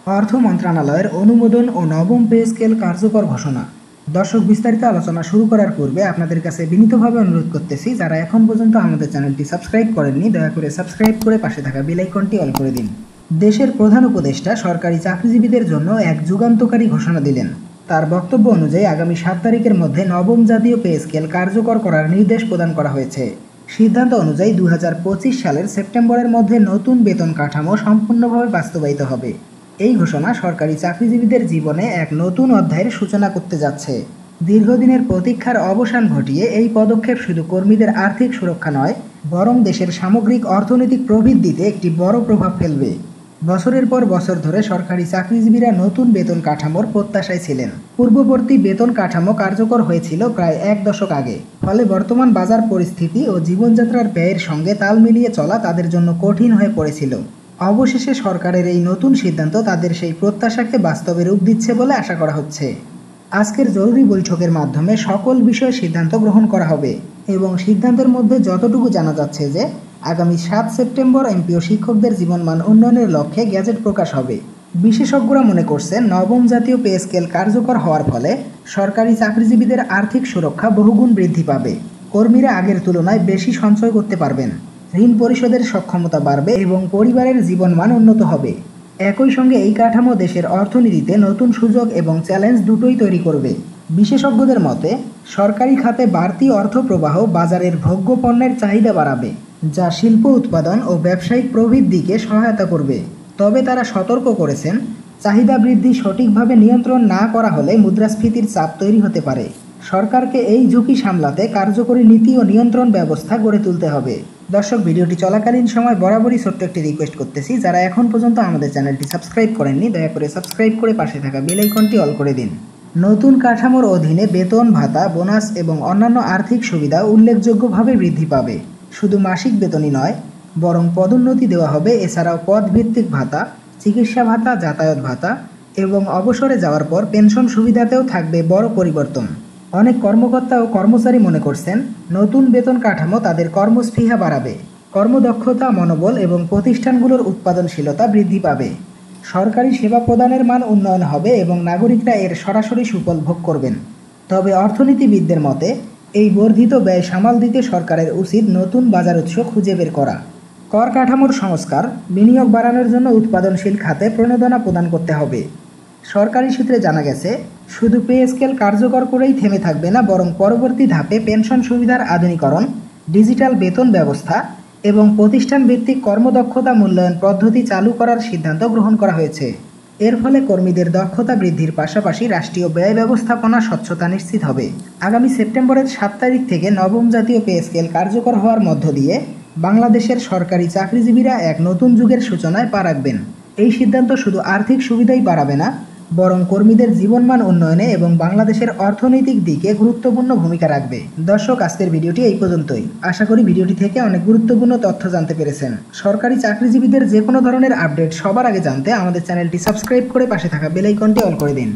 অর্থ মন্ত্রণালয়ের অনুমোদন ও নবম পে স্কেল কার্যকর ঘোষণা। দর্শক, বিস্তারিত আলোচনা শুরু করার পূর্বে আপনাদের কাছে বিনীতভাবে অনুরোধ করতেছি, যারা এখন পর্যন্ত আমাদের চ্যানেলটি সাবস্ক্রাইব করেননি দয়া করে সাবস্ক্রাইব করে পাশে থাকা বেল আইকনটি অল করে দিন। দেশের প্রধান উপদেষ্টা সরকারি চাকরিজীবীদের জন্য এক যুগান্তকারী ঘোষণা দিলেন। তার বক্তব্য অনুযায়ী আগামী 7 তারিখের মধ্যে নবম জাতীয় পে স্কেল কার্যকর করার নির্দেশ প্রদান করা হয়েছে। সিদ্ধান্ত অনুযায়ী 2025 সালের সেপ্টেম্বরের মধ্যে নতুন বেতন কাঠামো সম্পূর্ণভাবে বাস্তবায়িত হবে। এই ঘোষণা সরকারি চাকরিজীবীদের জীবনে এক নতুন অধ্যায়ের সূচনা করতে যাচ্ছে। দীর্ঘদিনের প্রতীক্ষার অবসান ঘটিয়ে এই পদক্ষেপ শুধু কর্মীদের আর্থিক সুরক্ষা নয়, বরং দেশের সামগ্রিক অর্থনৈতিক প্রবৃদ্ধিতে একটি বড় প্রভাব ফেলবে। বছরের পর বছর ধরে সরকারি চাকরিজীবীরা নতুন বেতন কাঠামোর প্রত্যাশায় ছিলেন। পূর্ববর্তী বেতন কাঠামো কার্যকর হয়েছিল প্রায় 1 দশক আগে। ফলে বর্তমান বাজার পরিস্থিতি ও জীবনযাত্রার ব্যয়ের সঙ্গে তাল মিলিয়ে চলা তাদের জন্য কঠিন হয়ে পড়েছিল। অবশেষে সরকারের এই নতুন সিদ্ধান্ত তাদের সেই প্রত্যাশাকে বাস্তবে রূপ দিচ্ছে বলে আশা করা হচ্ছে। আজকের জরুরি বৈঠকের মাধ্যমে সকল বিষয়ে সিদ্ধান্ত গ্রহণ করা হবে এবং সিদ্ধান্তের মধ্যে যতটুকু জানা যাচ্ছে যে আগামী 7 সেপ্টেম্বর এমপি ও শিক্ষকদের জীবনমান উন্নয়নের লক্ষ্যে গ্যাজেট প্রকাশ হবে। বিশেষজ্ঞরা মনে করছেন, নবম জাতীয় পে স্কেল কার্যকর হওয়ার ফলে সরকারি চাকরিজীবীদের আর্থিক সুরক্ষা বহুগুণ বৃদ্ধি পাবে। কর্মীরা আগের তুলনায় বেশি সঞ্চয় করতে পারবেন, ঋণ পরিশোধের সক্ষমতা বাড়বে এবং পরিবারের জীবনমান উন্নত হবে। একই সঙ্গে এই কাঠামো দেশের অর্থনীতিতে নতুন সুযোগ এবং চ্যালেঞ্জ দুটোই তৈরি করবে। বিশেষজ্ঞদের মতে, সরকারি খাতে বাড়তি অর্থ প্রবাহ বাজারের ভোগ্য পণ্যের চাহিদা বাড়াবে, যা শিল্প উৎপাদন ও ব্যবসায়িক প্রবৃদ্ধিকে সহায়তা করবে। তবে তারা সতর্ক করেছেন, চাহিদা বৃদ্ধি সঠিকভাবে নিয়ন্ত্রণ না করা হলে মুদ্রাস্ফীতির চাপ তৈরি হতে পারে। সরকারকে এই ঝুঁকি সামলাতে কার্যকরী নীতি ও নিয়ন্ত্রণ ব্যবস্থা গড়ে তুলতে হবে। দর্শক, ভিডিওটি চলাকালীন সময় বরাবরই ছোট্ট একটি রিকোয়েস্ট করতেছি, যারা এখন পর্যন্ত আমাদের চ্যানেলটি সাবস্ক্রাইব করেননি দয়া করে সাবস্ক্রাইব করে পাশে থাকা বেল আইকনটি অল করে দিন। নতুন কাঠামোর অধীনে বেতন ভাতা, বোনাস এবং অন্যান্য আর্থিক সুবিধা উল্লেখযোগ্যভাবে বৃদ্ধি পাবে। শুধু মাসিক বেতনই নয়, বরং পদোন্নতি দেওয়া হবে। এছাড়াও পদভিত্তিক ভাতা, চিকিৎসা ভাতা, যাতায়াত ভাতা এবং অবসরে যাওয়ার পর পেনশন সুবিধাতেও থাকবে বড় পরিবর্তন। অনেক কর্মকর্তা ও কর্মচারী মনে করছেন, নতুন বেতন কাঠামো তাদের কর্মস্পৃহা বাড়াবে, কর্মদক্ষতা, মনোবল এবং প্রতিষ্ঠানগুলোর উৎপাদনশীলতা বৃদ্ধি পাবে। সরকারি সেবা প্রদানের মান উন্নয়ন হবে এবং নাগরিকরা এর সরাসরি সুফল ভোগ করবেন। তবে অর্থনীতিবিদদের মতে, এই বর্ধিত ব্যয় সামাল দিতে সরকারের উচিত নতুন বাজার উৎস খুঁজে বের করা। কর কাঠামোর সংস্কার, বিনিয়োগ বাড়ানোর জন্য উৎপাদনশীল খাতে প্রণোদনা প্রদান করতে হবে। সরকারি সূত্রে জানা গেছে, শুধু পে স্কেল কার্যকর করেই থেমে থাকবে না, বরং পরবর্তী ধাপে পেনশন সুবিধার আধুনিকরণ, ডিজিটাল বেতন ব্যবস্থা এবং প্রতিষ্ঠান ভিত্তিক কর্মদক্ষতা মূল্যায়ন পদ্ধতি চালু করার সিদ্ধান্ত গ্রহণ করা হয়েছে। এর ফলে কর্মীদের দক্ষতা বৃদ্ধির পাশাপাশি রাষ্ট্রীয় ব্যয় ব্যবস্থাপনা স্বচ্ছতা নিশ্চিত হবে। আগামী সেপ্টেম্বরের 7 তারিখ থেকে নবম জাতীয় পে স্কেল কার্যকর হওয়ার মধ্য দিয়ে বাংলাদেশের সরকারি চাকরিজীবীরা এক নতুন যুগের সূচনায় পা রাখবেন। এই সিদ্ধান্ত শুধু আর্থিক সুবিধাই বাড়াবে না, বরং কর্মীদের জীবনমান উন্নয়নে এবং বাংলাদেশের অর্থনৈতিক দিকে গুরুত্বপূর্ণ ভূমিকা রাখবে। দর্শক, আজকের ভিডিওটি এই পর্যন্তই। আশা করি ভিডিওটি থেকে অনেক গুরুত্বপূর্ণ তথ্য জানতে পেরেছেন। সরকারি চাকরিজীবীদের যে কোনো ধরনের আপডেট সবার আগে জানতে আমাদের চ্যানেলটি সাবস্ক্রাইব করে পাশে থাকা বেল আইকনটি অল করে দিন।